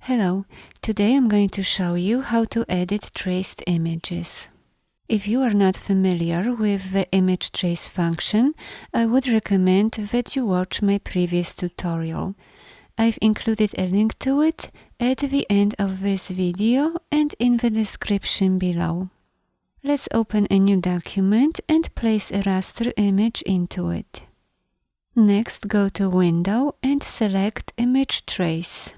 Hello, today I'm going to show you how to edit traced images. If you are not familiar with the image trace function, I would recommend that you watch my previous tutorial. I've included a link to it at the end of this video and in the description below. Let's open a new document and place a raster image into it. Next, go to Window and select Image Trace.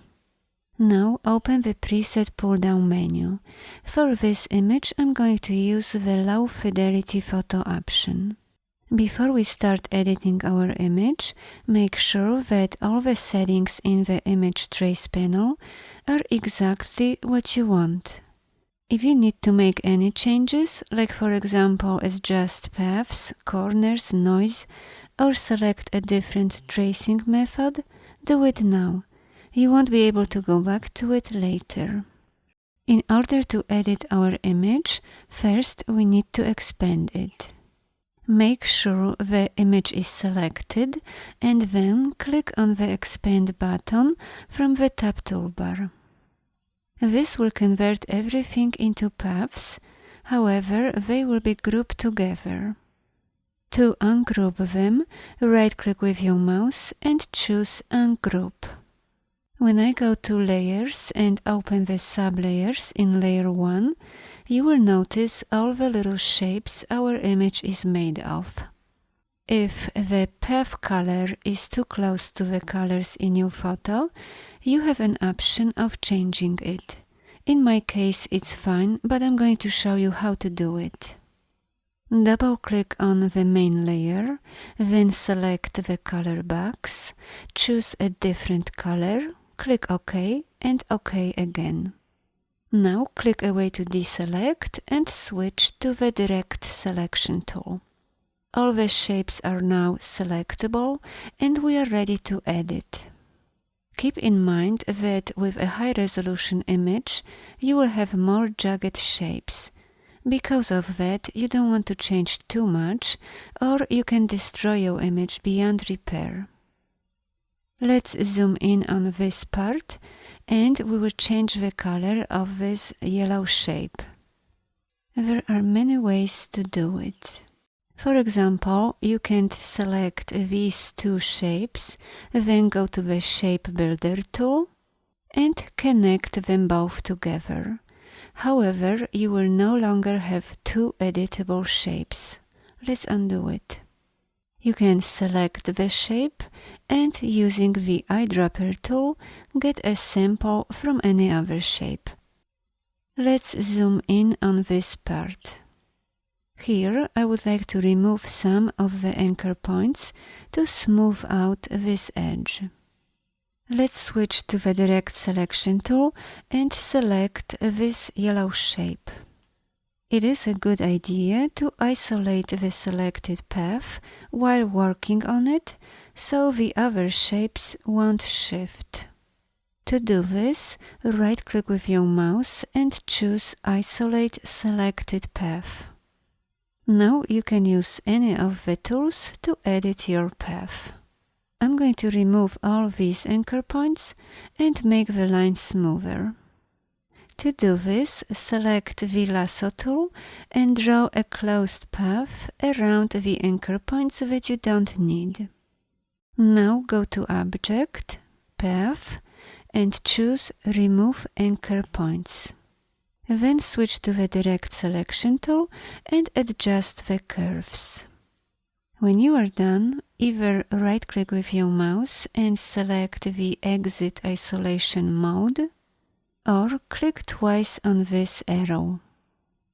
Now open the preset pull-down menu. For this image I'm going to use the low fidelity photo option. Before we start editing our image, make sure that all the settings in the image trace panel are exactly what you want. If you need to make any changes, like for example adjust paths, corners, noise, or select a different tracing method, do it now. You won't be able to go back to it later. In order to edit our image, first we need to expand it. Make sure the image is selected and then click on the Expand button from the top toolbar. This will convert everything into paths, however they will be grouped together. To ungroup them, right-click with your mouse and choose Ungroup. When I go to Layers and open the sublayers in Layer 1, you will notice all the little shapes our image is made of. If the path color is too close to the colors in your photo, you have an option of changing it. In my case it's fine, but I'm going to show you how to do it. Double-click on the main layer, then select the color box, choose a different color, click OK and OK again. Now click away to deselect and switch to the Direct Selection tool. All the shapes are now selectable and we are ready to edit. Keep in mind that with a high-resolution image you will have more jagged shapes. Because of that, you don't want to change too much, or you can destroy your image beyond repair. Let's zoom in on this part and we will change the color of this yellow shape. There are many ways to do it. For example, you can select these two shapes, then go to the Shape Builder tool and connect them both together. However, you will no longer have two editable shapes. Let's undo it. You can select the shape and using the eyedropper tool get a sample from any other shape. Let's zoom in on this part. Here I would like to remove some of the anchor points to smooth out this edge. Let's switch to the Direct Selection tool and select this yellow shape. It is a good idea to isolate the selected path while working on it, so the other shapes won't shift. To do this, right-click with your mouse and choose Isolate Selected Path. Now you can use any of the tools to edit your path. I'm going to remove all these anchor points and make the line smoother. To do this, select the lasso tool and draw a closed path around the anchor points that you don't need. Now go to Object, Path and choose Remove Anchor Points. Then switch to the Direct Selection tool and adjust the curves. When you are done, either right-click with your mouse and select the Exit Isolation Mode, or click twice on this arrow.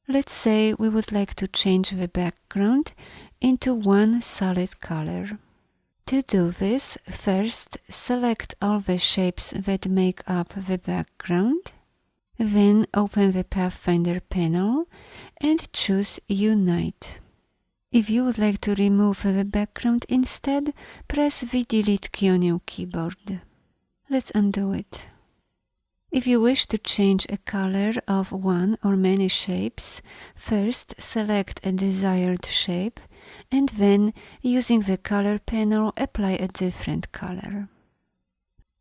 Let's say we would like to change the background into one solid color. To do this, first select all the shapes that make up the background, then open the Pathfinder panel and choose Unite. If you would like to remove the background instead, press the Delete key on your keyboard. Let's undo it. If you wish to change a color of one or many shapes, first select a desired shape and then, using the color panel, apply a different color.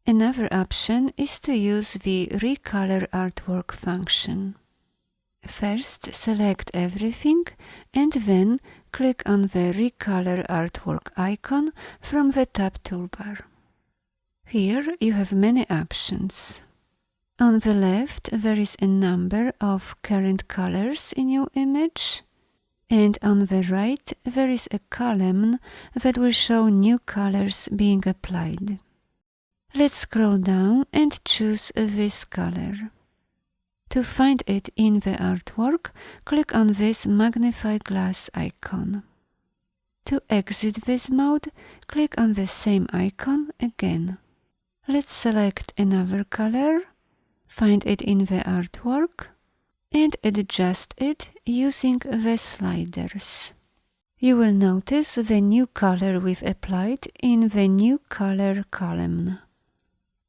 Another option is to use the Recolor Artwork function. First, select everything and then click on the Recolor Artwork icon from the top toolbar. Here you have many options. On the left there is a number of current colors in your image, and on the right there is a column that will show new colors being applied. Let's scroll down and choose this color. To find it in the artwork, click on this magnify glass icon. To exit this mode, click on the same icon again. Let's select another color, find it in the artwork, and adjust it using the sliders. You will notice the new color we've applied in the new color column.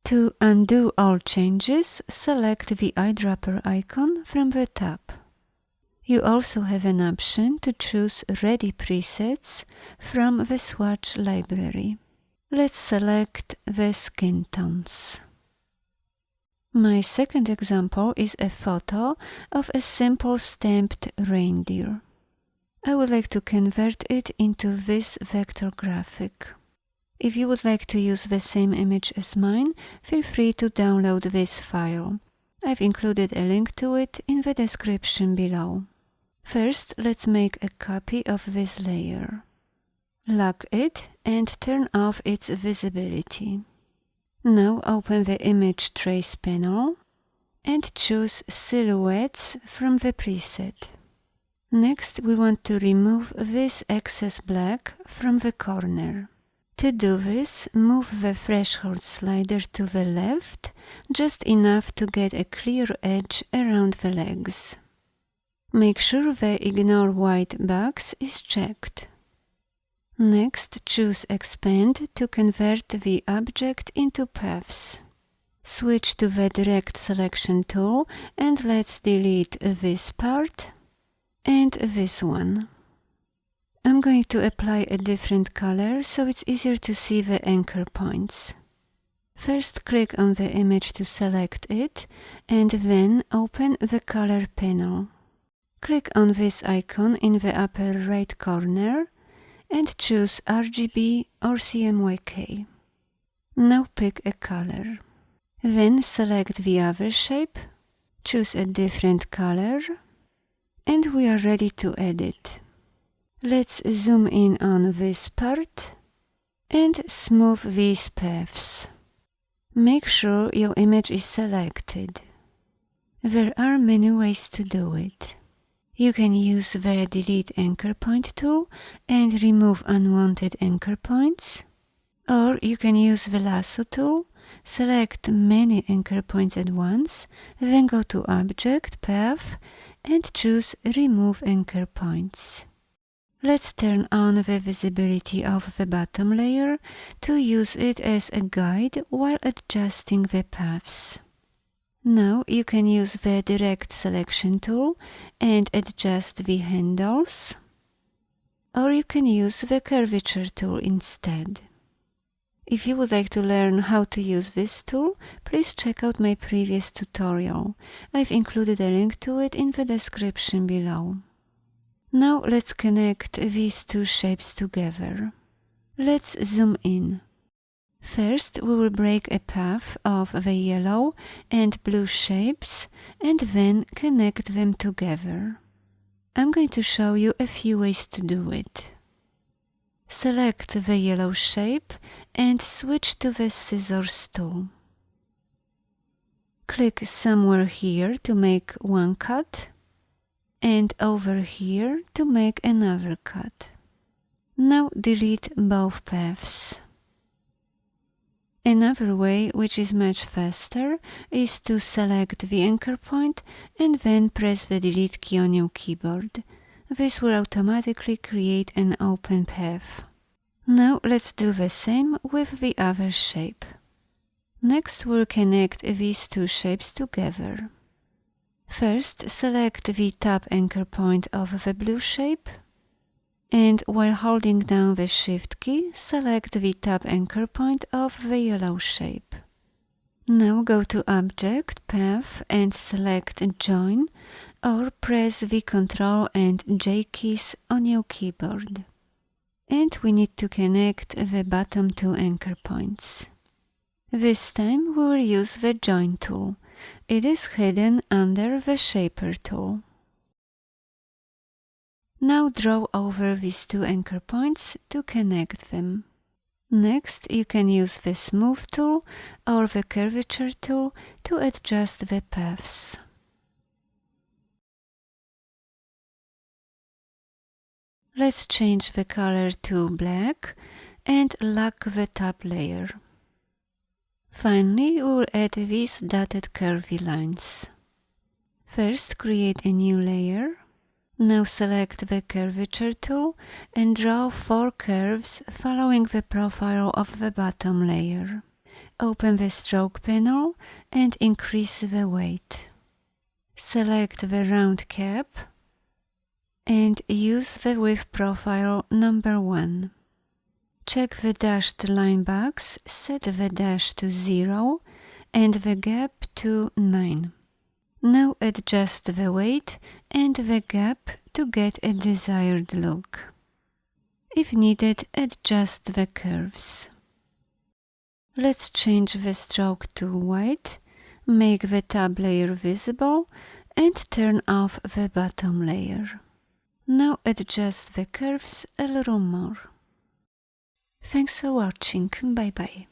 To undo all changes, select the eyedropper icon from the top. You also have an option to choose Ready Presets from the swatch library. Let's select the skin tones. My second example is a photo of a simple stamped reindeer. I would like to convert it into this vector graphic. If you would like to use the same image as mine, feel free to download this file. I've included a link to it in the description below. First, let's make a copy of this layer. Lock it and turn off its visibility. Now open the Image Trace panel and choose Silhouettes from the preset. Next, we want to remove this excess black from the corner. To do this, move the threshold slider to the left, just enough to get a clear edge around the legs. Make sure the Ignore White box is checked. Next, choose Expand to convert the object into paths. Switch to the Direct Selection tool and let's delete this part and this one. I'm going to apply a different color so it's easier to see the anchor points. First, click on the image to select it and then open the Color panel. Click on this icon in the upper right corner and choose RGB or CMYK. Now pick a color. Then select the other shape, choose a different color, and we are ready to edit. Let's zoom in on this part and smooth these paths. Make sure your image is selected. There are many ways to do it. You can use the Delete Anchor Point tool and remove unwanted anchor points, or you can use the Lasso tool, select many anchor points at once, then go to Object, Path, and choose Remove Anchor Points. Let's turn on the visibility of the bottom layer to use it as a guide while adjusting the paths. Now you can use the Direct Selection tool and adjust the handles, or you can use the Curvature tool instead. If you would like to learn how to use this tool, please check out my previous tutorial. I've included a link to it in the description below. Now let's connect these two shapes together. Let's zoom in. First, we will break a path of the yellow and blue shapes and then connect them together. I'm going to show you a few ways to do it. Select the yellow shape and switch to the Scissors tool. Click somewhere here to make one cut, and over here to make another cut. Now delete both paths. Another way, which is much faster, is to select the anchor point and then press the Delete key on your keyboard. This will automatically create an open path. Now let's do the same with the other shape. Next, we'll connect these two shapes together. First, select the top anchor point of the blue shape, and while holding down the Shift key, select the top anchor point of the yellow shape. Now go to Object, Path and select Join, or press the Ctrl and J keys on your keyboard. And we need to connect the bottom two anchor points. This time we will use the Join tool. It is hidden under the Shaper tool. Now draw over these two anchor points to connect them. Next, you can use the Smooth tool or the Curvature tool to adjust the paths. Let's change the color to black and lock the top layer. Finally, we will add these dotted curvy lines. First, create a new layer. Now select the Curvature tool and draw 4 curves following the profile of the bottom layer. Open the Stroke panel and increase the weight. Select the round cap and use the Width profile number 1. Check the dashed line box, set the dash to 0 and the gap to 9. Now adjust the weight and the gap to get a desired look. If needed, adjust the curves. Let's change the stroke to white, make the top layer visible and turn off the bottom layer. Now adjust the curves a little more. Thanks for watching, bye bye.